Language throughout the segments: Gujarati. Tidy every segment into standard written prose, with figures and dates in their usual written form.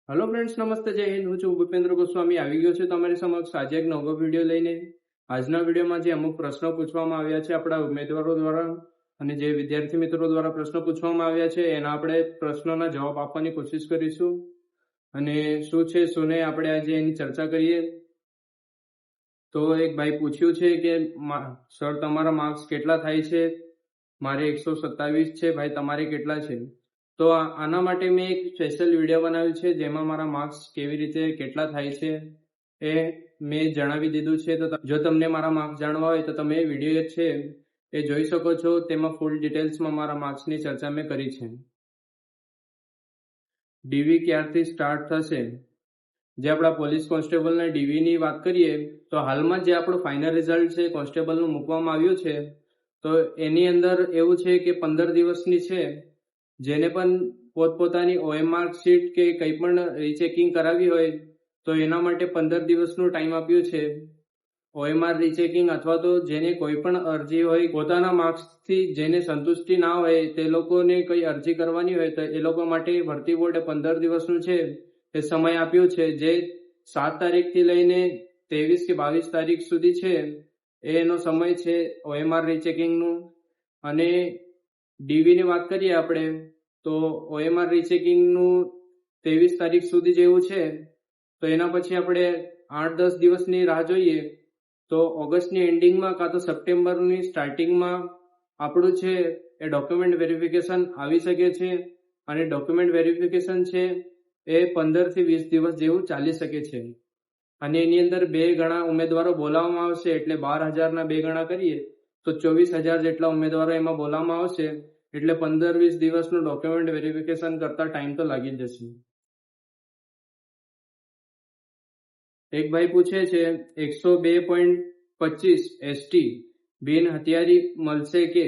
હેલો ફ્રેન્ડ્સ, નમસ્તે, જય હિન્દ. હું છું ભૂપેન્દ્ર ગોસ્વામી. આવી ગયો છે તમારી સમક્ષ આજે એક નવો વિડીયો લઈને. આજના વિડીયોમાં જે અમુક પ્રશ્નો પૂછવામાં આવ્યા છે આપણા ઉમેદવારો દ્વારા અને જે વિદ્યાર્થી મિત્રો દ્વારા પ્રશ્નો પૂછવામાં આવ્યા છે એના આપણે પ્રશ્નોના જવાબ આપવાની કોશિશ કરીશું અને શું છે શું નહીં આપણે આજે એની ચર્ચા કરીએ. તો એક ભાઈ પૂછ્યું છે કે સર તમારા માર્ક્સ કેટલા થાય છે? મારે 127 છે ભાઈ, તમારે કેટલા છે? તો આના માટે મેં એક સ્પેશિયલ વિડીયો બનાવ્યું છે જેમાં મારા માર્ક્સ કેવી રીતે કેટલા થાય છે એ મેં જણાવી દીધું છે. તો જો તમને મારા માર્ક્સ જાણવા હોય તો તમે વિડીયો છે એ જોઈ શકો છો. તેમાં ફૂલ ડિટેલ્સમાં મારા માર્ક્સની ચર્ચા મેં કરી છે. ડીવી ક્યારથી સ્ટાર્ટ થશે? જે આપણા પોલીસ કોન્સ્ટેબલના ડીવીની વાત કરીએ તો હાલમાં જે આપણું ફાઇનલ રિઝલ્ટ છે કોન્સ્ટેબલનું મૂકવામાં આવ્યું છે, તો એની અંદર એવું છે કે 15 દિવસની છે. જેને પણ પોતપોતાની OMR શીટ કે કંઈ પણ રીચેકિંગ કરાવી હોય તો એના માટે 15 દિવસનો ટાઈમ આપ્યો છે. OMR રીચેકિંગ અથવા તો જેને કોઈ પણ અરજી હોય, પોતાના માર્ક્સથી જેને સંતુષ્ટિ ના હોય તે લોકોને કઈ અરજી કરવાની હોય તો એ લોકો માટે ભરતી બોર્ડે 15 દિવસનું છે એ સમય આપ્યો છે. જે 7 તારીખથી લઈને 23 કે 22 તારીખ સુધી છે એનો સમય છે OMR રીચેકિંગનું. અને ડીવીની વાત કરીએ આપણે તો OMR રીચેકિંગનું 23 તારીખ સુધી જેવું છે. તો એના પછી આપણે 8-10 દિવસની રાહ જોઈએ તો ઓગસ્ટની એન્ડિંગમાં કાં તો સપ્ટેમ્બરની સ્ટાર્ટિંગમાં આપણું છે એ ડોક્યુમેન્ટ વેરિફિકેશન આવી શકે છે. અને ડોક્યુમેન્ટ વેરિફિકેશન છે એ 15 થી 20 દિવસ જેવું ચાલી શકે છે. અને એની અંદર 2 ગણા ઉમેદવારો બોલાવવામાં આવશે, એટલે 12,000ના 2 ગણા કરીએ તો 24,000 જેટલા ઉમેદવારો એમાં બોલાવવામાં આવશે. એટલે 15-20 દિવસનું ડોક્યુમેન્ટ વેરિફિકેશન કરતા ટાઈમ તો લાગી જ જશે. એક ભાઈ પૂછે છે 102.25 ST બિન હથિયારી મળશે કે?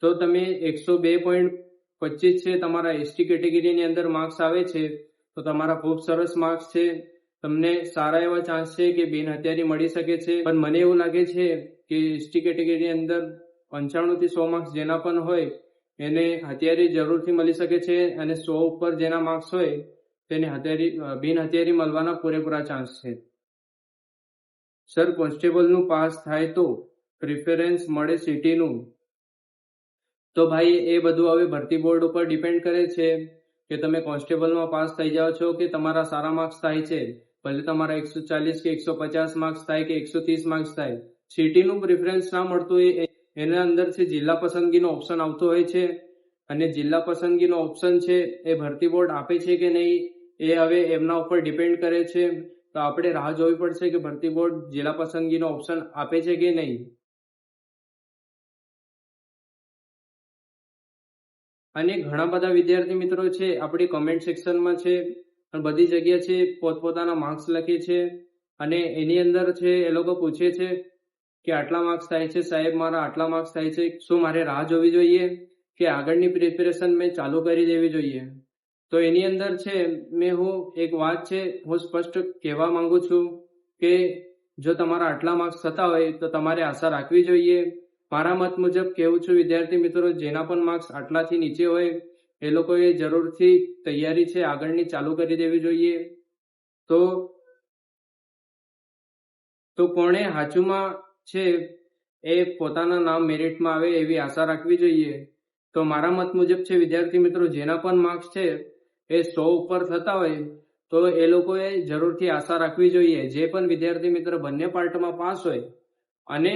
તો તમે 102.25 છે તમારા ST કેટેગરીની અંદર માર્ક્સ આવે છે તો તમારા ખૂબ સરસ માર્ક્સ છે. તમને સારા એવા ચાન્સ છે કે બિન હથિયારી મળી શકે છે. પણ મને એવું લાગે છે કે ST કેટેગરીની અંદર 95 થી 100 માર્ક્સ જેના પણ હોય એને હથિયારી જરૂરથી મળી શકે છે. અને 100 ઉપર જેના માર્ક્સ હોય તેને બિન હથિયારી મળવાના પૂરેપૂરા ચાન્સ છે. સર, કોન્સ્ટેબલનું પાસ થાય તો પ્રિફરન્સ મળે સિટીનું? તો ભાઈ એ બધું હવે ભરતી બોર્ડ ઉપર ડિપેન્ડ કરે છે કે તમે કોન્સ્ટેબલમાં પાસ થઈ જાઓ છો કે તમારા સારા માર્ક્સ થાય છે. ભલે તમારા 140 કે 150 માર્ક્સ થાય કે 130 માર્ક્સ થાય, સિટીનું પ્રિફરન્સ ના મળતું હોય એના અંદર છે જિલ્લા પસંદગીનો ઓપ્શન આવતો હોય છે. અને જિલ્લા પસંદગીનો ઓપ્શન છે એ ભરતી બોર્ડ આપે છે કે નહીં એ હવે એમના ઉપર ડિપેન્ડ કરે છે. તો આપણે રાહ જોવી પડશે કે ભરતી બોર્ડ જિલ્લા પસંદગીનો ઓપ્શન આપે છે કે નહીં. અને ઘણા બધા વિદ્યાર્થી મિત્રો છે આપણી કમેન્ટ સેક્શનમાં છે બધી જગ્યા છે પોતપોતાના માર્ક્સ લખે છે અને એની અંદર છે એ લોકો પૂછે છે કે આટલા માર્ક્સ થાય છે સાહેબ, મારા આટલા માર્ક્સ થાય છે. શું મારે રાહ જોવી જોઈએ કે આગળની પ્રિપેરેશન મેં ચાલુ કરી દેવી જોઈએ? તો એની અંદર છે હું એક વાત છે હું સ્પષ્ટ કહેવા માંગુ છું કે જો તમારા આટલા માર્ક્સ થતા હોય તો તમારે આશા રાખવી જોઈએ. મારા મત મુજબ કહેવું છું વિદ્યાર્થી મિત્રો, જેના પણ માર્ક્સ આટલાથી નીચે હોય એ લોકોએ જરૂરથી તૈયારી છે આગળની ચાલુ કરી દેવી જોઈએ. તો કોણે હાચુમાં છે એ પોતાના નામ મેરિટમાં આવે એવી આશા રાખવી જોઈએ. તો મારા મત મુજબ છે વિદ્યાર્થી મિત્રો, જેના પણ માર્ક્સ છે એ 100 ઉપર થતા હોય તો એ લોકોએ જરૂરથી આશા રાખવી જોઈએ. જે પણ વિદ્યાર્થી મિત્ર બંને પાર્ટમાં પાસ હોય અને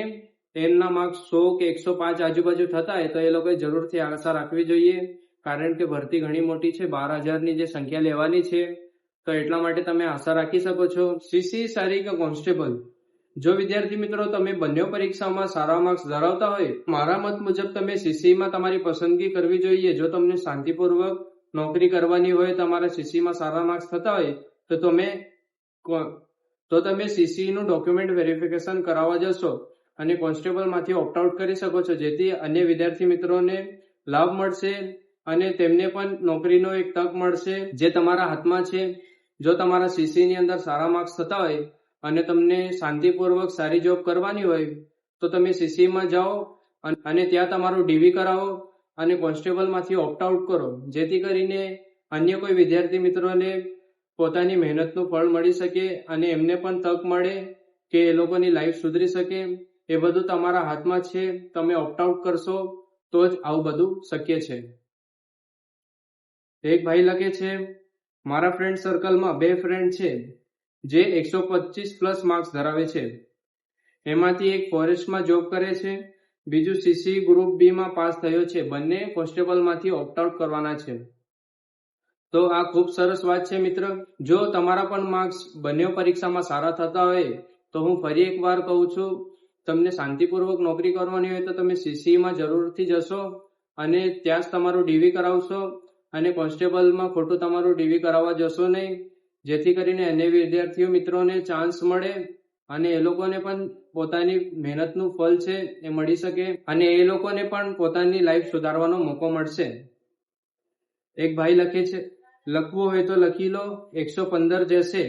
એમના માર્ક્સ 100 કે 105 આજુબાજુ થતા હોય તો એ લોકોએ જરૂરથી આશા રાખવી જોઈએ. કારણ કે ભરતી ઘણી મોટી છે, 12,000ની જે સંખ્યા લેવાની છે, તો એટલા માટે તમે આશા રાખી શકો છો. સીસી સારી કે કોન્સ્ટેબલ? જો વિદ્યાર્થી મિત્રો તમે બંને પરીક્ષામાં સારા માર્ક્સ ધરાવતા હોય, મારા મત મુજબ તમે સીસીમાં તમારી પસંદગી કરવી જોઈએ. જો તમને શાંતિપૂર્વક નોકરી કરવાની હોય, તમારા સીસીમાં સારા માર્ક્સ થતા હોય તો તમે સીસીનું ડોક્યુમેન્ટ વેરિફિકેશન કરાવવા જશો અને કોન્સ્ટેબલમાંથી ઓપ્ટ આઉટ કરી શકો છો, જેથી અન્ય વિદ્યાર્થી મિત્રોને લાભ મળશે અને તેમને પણ નોકરીનો એક તક મળશે જે તમારા હાથમાં છે. જો તમારા સીસીની અંદર સારા માર્ક્સ થતા હોય અને તમને શાંતિપૂર્વક સારી જોબ કરવાની હોય તો તમે સીસીમાં જાઓ અને ત્યાં તમારું ડીવી કરાવો અને કોન્સ્ટેબલમાંથી ઓપ્ટ આઉટ કરો, જેથી કરીને અન્ય કોઈ વિદ્યાર્થી મિત્રોને પોતાની મહેનતનું ફળ મળી શકે અને એમને પણ તક મળે કે એ લોકોની લાઈફ સુધરી શકે. એ બધું તમારા હાથમાં છે. તમે ઓપ્ટ આઉટ કરશો તો જ આવું બધું શક્ય છે. એક ભાઈ લખે છે, મારા ફ્રેન્ડ સર્કલમાં 2 ફ્રેન્ડ છે જે 125+ માર્ક્સ ધરાવે છે. એમાંથી એક ફોરેસ્ટમાં જોબ કરે છે, બીજું સીસી ગ્રુપ બી માં પાસ થયો છે. બંને કોન્સ્ટેબલમાંથી ઓપ્ટ આઉટ કરવાના છે. તો આ ખૂબ સરસ વાત છે મિત્ર. જો તમારા પણ માર્ક્સ બંને પરીક્ષામાં સારા થતા હોય તો હું ફરી એકવાર કહું છું, તમને શાંતિપૂર્વક નોકરી કરવાની હોય તો તમે સીસીમાં જરૂરથી જશો અને ત્યાં જ તમારું ડીવી કરાવશો અને કોન્સ્ટેબલમાં ખોટું તમારું ડીવી કરાવવા જશો નહીં, જેથી કરીને અન્ય વિદ્યાર્થીઓ મિત્રોને ચાન્સ મળે અને એ લોકોને પણ પોતાની મહેનતનું ફળ છે એ મળી શકે અને એ લોકોને પણ પોતાની લાઈફ સુધારવાનો મોકો મળશે. એક ભાઈ લખે છે, લખવું હોય તો લખી લો, 115 જશે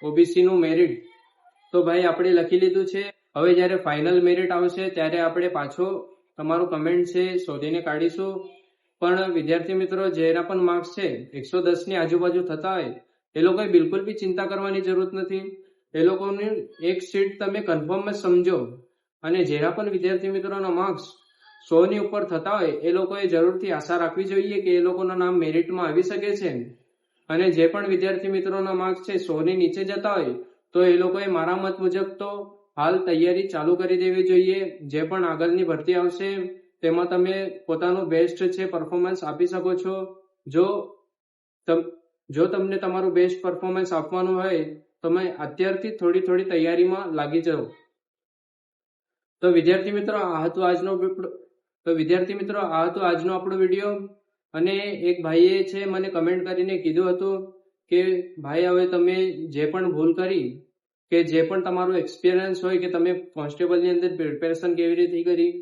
ઓબીસી નું મેરિટ. તો ભાઈ આપણે લખી લીધું છે. હવે જ્યારે ફાઇનલ મેરિટ આવશે ત્યારે આપણે પાછો તમારું કમેન્ટ છે શોધીને કાઢીશું. પણ વિદ્યાર્થી મિત્રો જેના પણ માર્ક્સ છે 110 ની આજુબાજુ થતા હોય એ લોકોએ બિલકુલ બી ચિંતા કરવાની જરૂર નથી. એ લોકોની એક સીટ તમે કન્ફર્મ જ સમજો અને જેના પણ વિદ્યાર્થી મિત્રોના માર્ક્સ 100 ની ઉપર થતા હોય એ લોકોએ જરૂરથી આશા રાખવી જોઈએ કે એ લોકોના નામ મેરિટમાં આવી શકે છે. અને જે પણ વિદ્યાર્થી મિત્રોના માર્ક્સ છે 100 ની નીચે જતા હોય તો એ લોકોએ મારા મત મુજબ તો હાલ તૈયારી ચાલુ કરી દેવી જોઈએ. જે પણ આગળની ભરતી આવશે તેમાં તમે પોતાનું બેસ્ટ છે પરફોર્મન્સ આપી શકો છો. જો તમને તમારું બેસ્ટ પરફોર્મન્સ આપવાનું હોય તમે અત્યારથી થોડી તૈયારીમાં લાગી જાઓ. તો વિદ્યાર્થી મિત્રો આ હતો આજનો આપણો વિડીયો. અને એક ભાઈએ છે મને કમેન્ટ કરીને કીધું હતું કે ભાઈ હવે તમે જે પણ ભૂલ કરી કે જે પણ તમારો એક્સપિરિયન્સ હોય કે તમે કોન્સ્ટેબલની અંદર પ્રિપેરેશન કેવી રીતે કરી,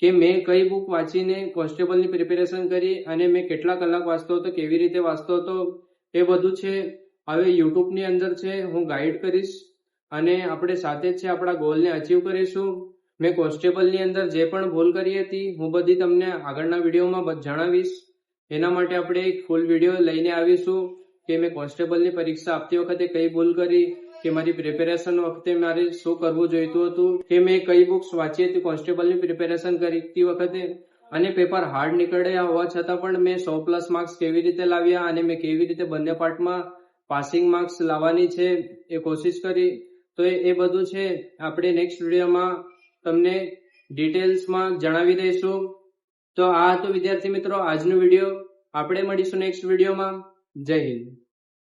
કે મેં કઈ બુક વાંચીને કોન્સ્ટેબલની પ્રિપેરેશન કરી અને મેં કેટલા કલાક વાંચતો હતો, કેવી રીતે વાંચતો હતો, એ બધું છે હવે યુટ્યુબની અંદર છે હું ગાઈડ કરીશ અને આપણે સાથે જ છે આપણા ગોલને અચીવ કરીશું. મેં કોન્સ્ટેબલની અંદર જે પણ ભૂલ કરી હતી હું બધી તમને આગળના વિડીયોમાં જણાવીશ. એના માટે આપણે એક ફૂલ વિડીયો લઈને આવીશું કે મેં કોન્સ્ટેબલની પરીક્ષા આપતી વખતે કઈ ભૂલ કરી, કે મારી પ્રિપેરેશન વખતે મારે શું કરવું જોઈતું હતું, કે મેં કઈ બુક્સ વાંચી હતી કોન્સ્ટેબલની પ્રિપેરેશન કરતી વખતે અને પેપર હાર્ડ નીકળ્યા હોવા છતાં પણ મેં 100+ માર્ક્સ કેવી રીતે લાવ્યા અને મેં કેવી રીતે બંને પાર્ટમાં પાસિંગ માર્ક્સ લાવવાની છે એ કોશિશ કરી. તો એ બધું છે આપણે નેક્સ્ટ વિડીયોમાં તમને ડિટેલ્સમાં જણાવી દઈશું. તો આ હતો વિદ્યાર્થી મિત્રો આજનો વિડીયો. આપણે મળીશું નેક્સ્ટ વિડીયોમાં. જય હિન્દ.